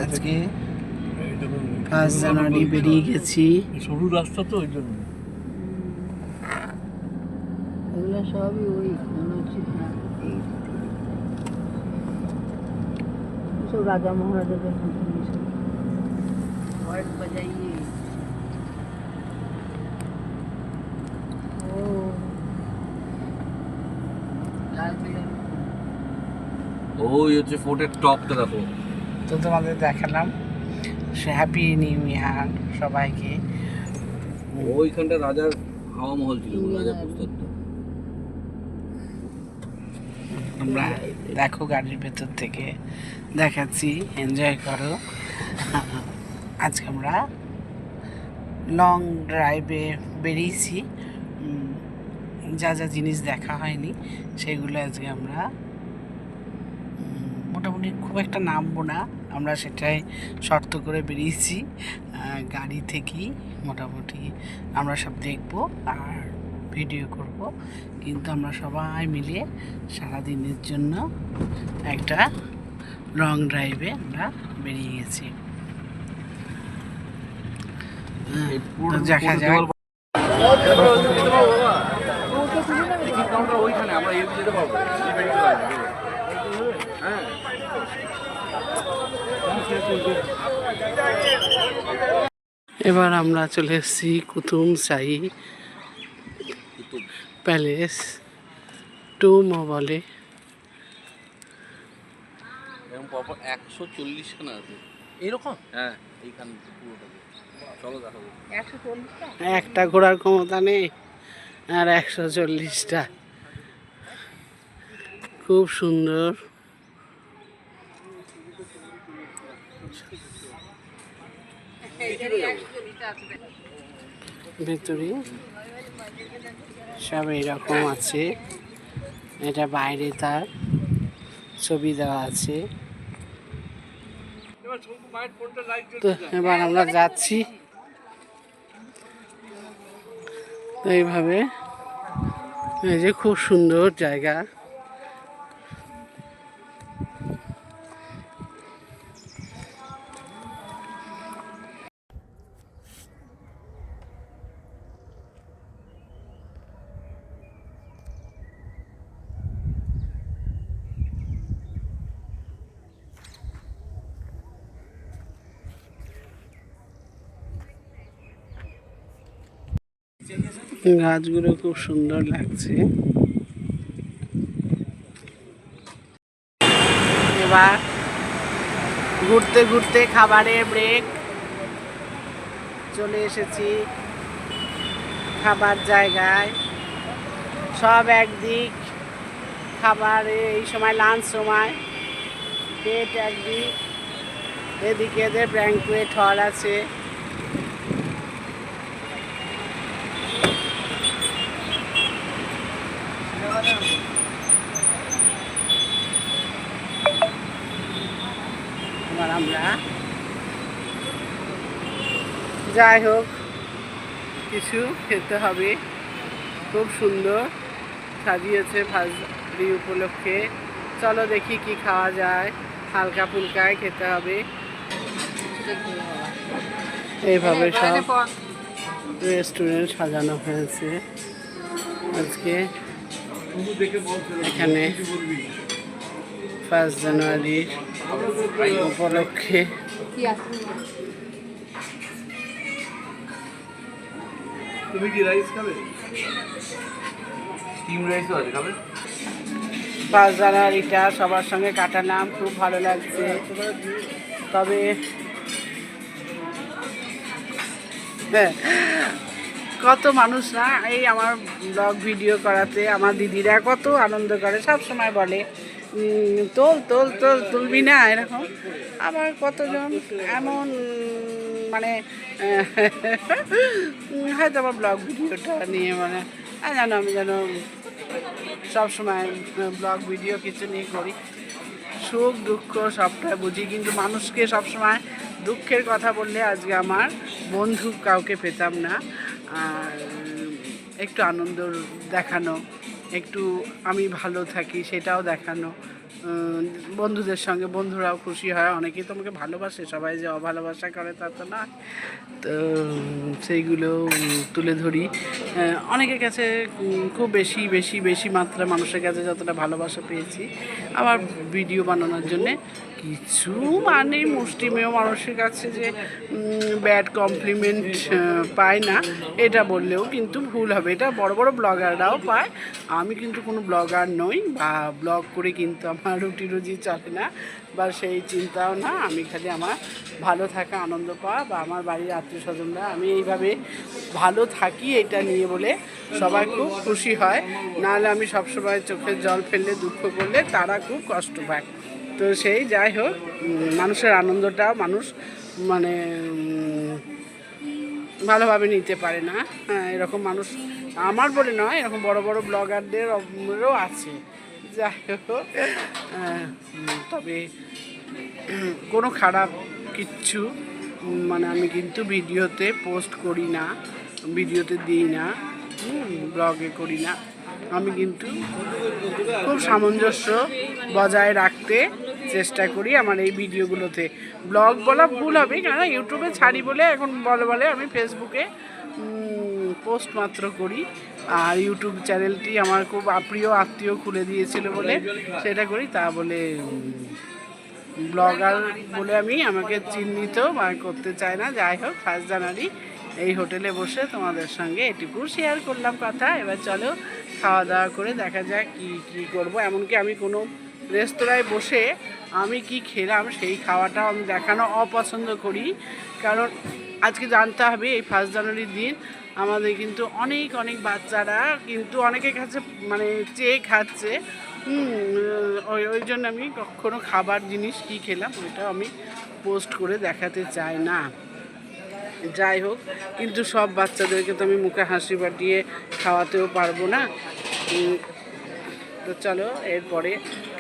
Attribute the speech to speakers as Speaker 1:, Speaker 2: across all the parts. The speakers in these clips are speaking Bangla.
Speaker 1: আজকে 5 জানুয়ারি বেরিয়ে গেছি।
Speaker 2: সরু রাস্তা তো ওই জন্য
Speaker 3: এগুলো সবই ওই মনে হচ্ছে সব রাজা মহারাজাদের মতন বাজাইয়ে ও লাল পিলার
Speaker 2: ওই হচ্ছে ফোর্টের টপটা দেখো।
Speaker 1: তো তোমাদের দেখালাম। হ্যাপি নিউ ইয়ার সবাইকে।
Speaker 2: ওইখানটা রাজার হাওয়া মহল ছিল, রাজা প্রস্তাব।
Speaker 1: আমরা দেখো গাড়ির ভেতর থেকে দেখাচ্ছি, এনজয় করো। আজকে আমরা লং ড্রাইভে বেরিয়েছি। যা যা জিনিস দেখা হয়নি সেগুলো আজকে আমরা মোটামুটি খুব একটা নামবো না, আমরা সেটাই শর্ত করে বেরিয়েছি। গাড়ি থেকেই মোটামুটি আমরা সব দেখবো আর ভিডিও করব, কিন্তু আমরা সবাই মিলে সারাদিনের জন্য একটা লং ড্রাইভে আমরা বেরিয়ে গেছি। দেখা যাক। এবার আমরা চলে এসেছি কুতুব শাহী প্যালেস টুমও বলে।
Speaker 2: 140 খানা আছে এরকম। হ্যাঁ, এইখান পুরোটাকে চলো দেখাবো।
Speaker 3: 140টা
Speaker 1: একটা ঘোড়ার ক্ষমতা নেই আর 140টা। খুব সুন্দর। ভেতরে সব এইরকম আছে, এটা বাইরে তার ছবি দেওয়া আছে। তো এবার আমরা যাচ্ছি এইভাবে। এই যে খুব সুন্দর জায়গা। গাছগুলো খুব সুন্দর লাগছে। এবার ঘুরতে ঘুরতে খাবারের ব্রেক, চলে এসেছি খাবার জায়গায়। সব একদিক খাবার, এই সময় লাঞ্চ সময়, পেট একদিক, এদিকে এদের ব্যাঙ্কুয়েট হল আছে। এবার আমরা যাই হোক কিছু খেতে হবে। খুব সুন্দর সাজিয়েছে ফাজলি উপলক্ষে। চলো দেখি কি খাওয়া যায়, হালকা ফুলকায় খেতে হবে। এইভাবে সব রেস্টুরেন্ট সাজানো হয়েছে আজকে। এখানে 5 জানুয়ারি উপলক্ষে
Speaker 2: তুমি কি রাইস খাবে? স্টিম রাইসও আছে, খাবে?
Speaker 1: 5 জানুয়ারিটা সবার সঙ্গে কাটালাম, খুব ভালো লাগছে। তবে কত মানুষ না এই আমার ব্লগ ভিডিও করাতে, আমার দিদিরা কত আনন্দ করে, সব সময় বলে তোল তোল তোল, তুলবি না এরকম। আবার কতজন এমন মানে হয়তো আমার ব্লগ ভিডিওটা নিয়ে মানে জানো আমি যেন সবসময় ব্লগ ভিডিও কিছু নিয়ে করি, সুখ দুঃখ সবটা বুঝি, কিন্তু মানুষকে সবসময় দুঃখের কথা বললে আজকে আমার বন্ধু কাউকে পেতাম না। আর একটু আনন্দ দেখানো, একটু আমি ভালো থাকি সেটাও দেখানো, বন্ধুদের সঙ্গে, বন্ধুরাও খুশি হয়, অনেকেই তোমাকে ভালোবাসে, সবাই যে অভালোবাসা করে তা তো না। তো সেইগুলো তুলে ধরি। অনেকের কাছে খুব বেশি বেশি বেশি মাত্রা মানুষের কাছে যতটা ভালোবাসা পেয়েছি আমার ভিডিও বানানোর জন্যে, কিছু মানে মুষ্টিমেয় মানুষের কাছে যে ব্যাড কমপ্লিমেন্ট পায় না এটা বললেও কিন্তু ভুল হবে। এটা বড় বড় ব্লগাররাও পায়। আমি কিন্তু কোনো ব্লগার নই, বা ব্লগ করে কিন্তু আমার রুটি রুজি চলে না, বা সেই চিন্তাও না। আমি খালি আমার ভালো থাকা, আনন্দ পাওয়া, বা আমার বাড়ির আত্মীয় স্বজনরা আমি এইভাবে ভালো থাকি এটা নিয়ে বলে সবাই খুব খুশি হয়। নাহলে আমি সবসময় চোখের জল ফেললে, দুঃখ করলে তারা খুব কষ্ট পায়। তো সেই যাই হোক, মানুষের আনন্দটা মানুষ মানে ভালোভাবে নিতে পারে না। হ্যাঁ, এরকম মানুষ আমার বলে নয়, এরকম বড় বড় ব্লগারদেরও আছে। যাই হোক, তবে কোনো খারাপ কিচ্ছু মানে আমি কিন্তু ভিডিওতে পোস্ট করি না, ভিডিওতে দিই না, ব্লগে করি না। আমি কিন্তু খুব সামঞ্জস্য বজায় রাখতে চেষ্টা করি আমার এই ভিডিওগুলোতে। ব্লগ বলা ভুল হবে, কেন ইউটিউবে ছাড়ি বলে এখন বলে আমি ফেসবুকে পোস্ট মাত্র করি। আর ইউটিউব চ্যানেলটি আমার খুব প্রিয় আত্মীয় খুলে দিয়েছিল বলে সেটা করি, তা বলে ব্লগার বলে আমি আমাকে চিহ্নিত বা করতে চাই না। যাই হোক, 1 জানুয়ারি এই হোটেলে বসে তোমাদের সঙ্গে এটুকু শেয়ার করলাম কথা। এবার চলো খাওয়া দাওয়া করে দেখা যাক কি করব। এমনকি আমি কোনো রেস্তোরাঁয় বসে আমি কি খেলাম সেই খাওয়াটাও আমি দেখানো অপছন্দ করি, কারণ আজকে জানতে হবে এই 1 জানুয়ারির দিন আমাদের কিন্তু অনেক অনেক বাচ্চারা কিন্তু অনেকের কাছে মানে চেয়ে খাচ্ছে। ওই জন্য আমি কখনো খাবার জিনিস কি খেলাম ওইটা আমি পোস্ট করে দেখাতে চাই না। যাই হোক, কিন্তু সব বাচ্চাদেরকে তো আমি মুখে হাসি পাঠিয়ে খাওয়াতেও পারবো না। তো চলো এরপরে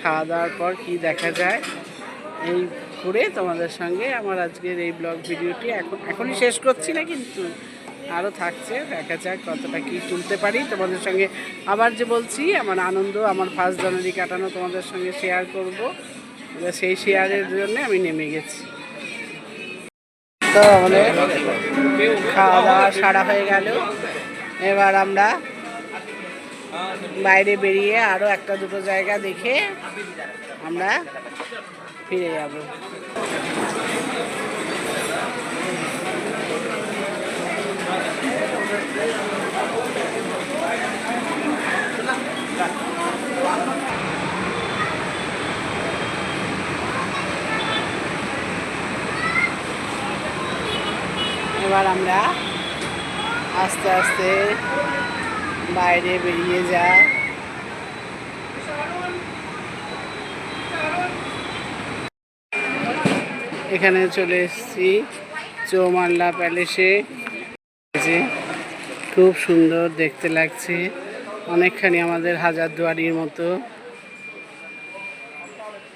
Speaker 1: খাওয়া দাওয়ার পর কি দেখা যায় এই করে তোমাদের সঙ্গে আমার আজকের এই ব্লগ ভিডিওটি এখনই শেষ করছি না, কিন্তু আরও থাকছে, দেখা যাক কতটা কি তুলতে পারি তোমাদের সঙ্গে। আবার যে বলছি, আমার আনন্দ আমার 1 জানুয়ারি কাটানো তোমাদের সঙ্গে শেয়ার করব, সেই শেয়ারের জন্য আমি নেমে গেছি। তো আমাদের খাওয়া দাওয়া সারা হয়ে গেল, এবার আমরা বাইরে বেরিয়ে আরও 1-2 জায়গা দেখে আমরা ফিরে যাব। এবার আমরা আস্তে আস্তে বাইরে বেরিয়ে যাই। এখানে চলে এসেছি চৌমাল্লা প্যালেসে, খুব সুন্দর দেখতে লাগছে, অনেকখানি আমাদের হাজারদুয়ারির মতো।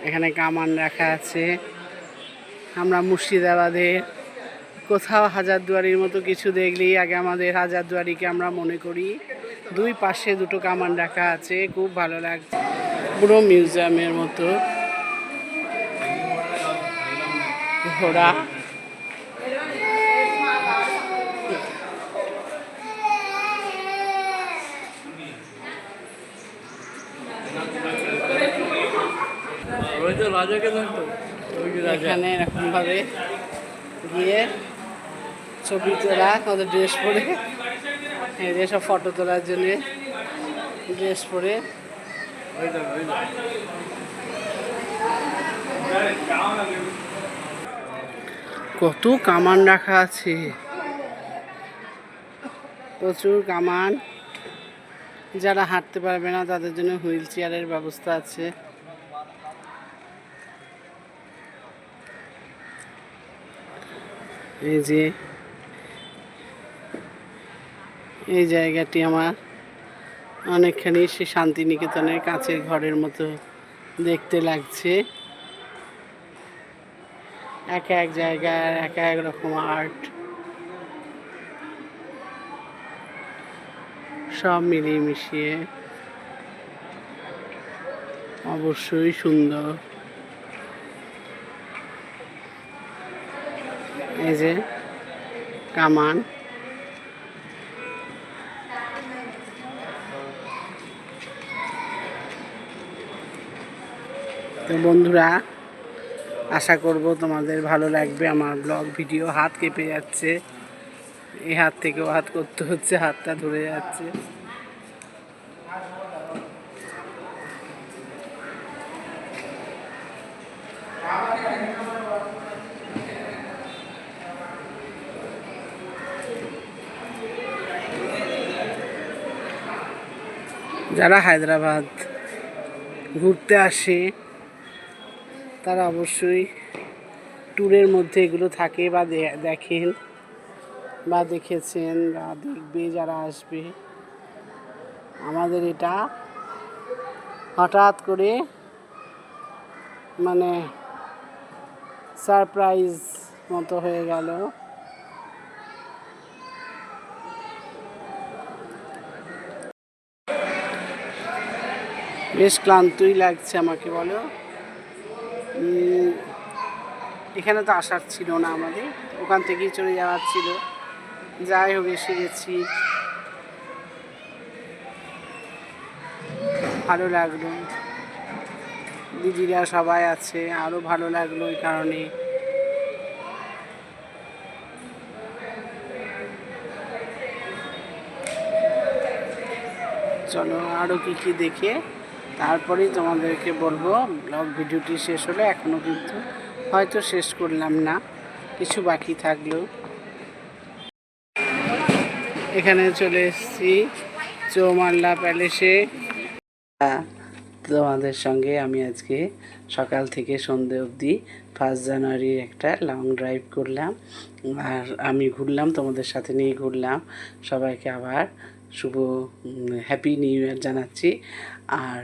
Speaker 1: এখানে কামান রাখা আছে। আমরা মুর্শিদাবাদে কোথাও হাজারদুয়ারির মতো কিছু দেখলেই আগে আমাদের হাজারদুয়ারিকে আমরা মনে করি। 2 পাশে 2টো কামান রাখা আছে, খুব ভালো লাগছে, পুরো মিউজিয়ামের মতো। ঘোড়া, এখানে এরকমভাবে গিয়ে ছবি তোলা, ওদের ড্রেস পরে, এদের সব ফটো তোলার জন্যে ড্রেস পরে। কত কামান রাখা আছে, প্রচুর কামান। যারা হাঁটতে পারবে না তাদের জন্য হুইল চেয়ারের ব্যবস্থা আছে। এই যে এই জায়গাটি আমার অনেকখানি সে শান্তিনিকেতনের কাছের ঘরের মতো দেখতে লাগছে। এক এক জায়গায় এক এক রকম আর্ট, সব মিলিয়ে মিশিয়ে অবশ্যই সুন্দর। এই যে কামান, তো বন্ধুরা আশা করব তোমাদের ভালো লাগবে আমার ব্লগ ভিডিও। হাত কেঁপে যাচ্ছে, এই হাত থেকে ও হাত করতে হচ্ছে, হাতটা ধরে যাচ্ছে। যারা হায়দ্রাবাদ ঘুরতে আসে তারা অবশ্যই ট্যুরের মধ্যে এগুলো থাকে বা দেখেন বা দেখেছেন বা দেখবে যারা আসবে। আমাদের এটা হঠাৎ করে মানে সারপ্রাইজ মতো হয়ে গেল। বেশ ক্লান্তই লাগছে আমাকে, বলো। এখানে তো আসার ছিল না আমাদের, ওখান থেকেই চলে যাওয়ার ছিল। যাই হোক এসে গেছি, ভালো লাগলো। দিদিরা সবাই আছে, আরও ভালো লাগলো এই কারণে। চলো আরও কী কী দেখে তারপরেই তোমাদেরকে বলবো। ব্লগ ভিডিওটি শেষ হলো, এখনও কিন্তু হয়তো শেষ করলাম না, কিছু বাকি থাকলো। এখানে চলে এসেছি চৌমাল্লা প্যালেসে। তোমাদের সঙ্গে আমি আজকে সকাল থেকে সন্ধে অবধি 1 জানুয়ারির একটা লং ড্রাইভ করলাম, আর আমি ঘুরলাম, তোমাদের সাথে নিয়ে ঘুরলাম। সবাইকে আবার শুভ হ্যাপি নিউ ইয়ার জানাচ্ছি। আর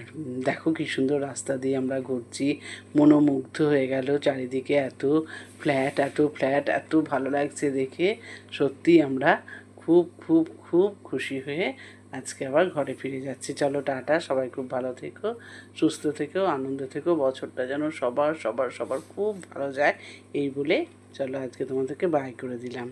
Speaker 1: দেখো কি সুন্দর রাস্তা দিয়ে আমরা ঘুরছি, মনোমুগ্ধ হয়ে গেল। চারিদিকে এত ফ্ল্যাট, এত ফ্ল্যাট, এত ভালো লাগছে দেখে। সত্যি আমরা খুব খুব খুব খুশি হয়ে আজকে আবার ঘরে ফিরে যাচ্ছি। চলো টাটা, সবাই খুব ভালো থেকো, সুস্থ থেকো, আনন্দ থেকো। বছরটা যেন সবার সবার সবার খুব ভালো যায় এই বলে চলো আজকে তোমাদেরকে বাই করে দিলাম।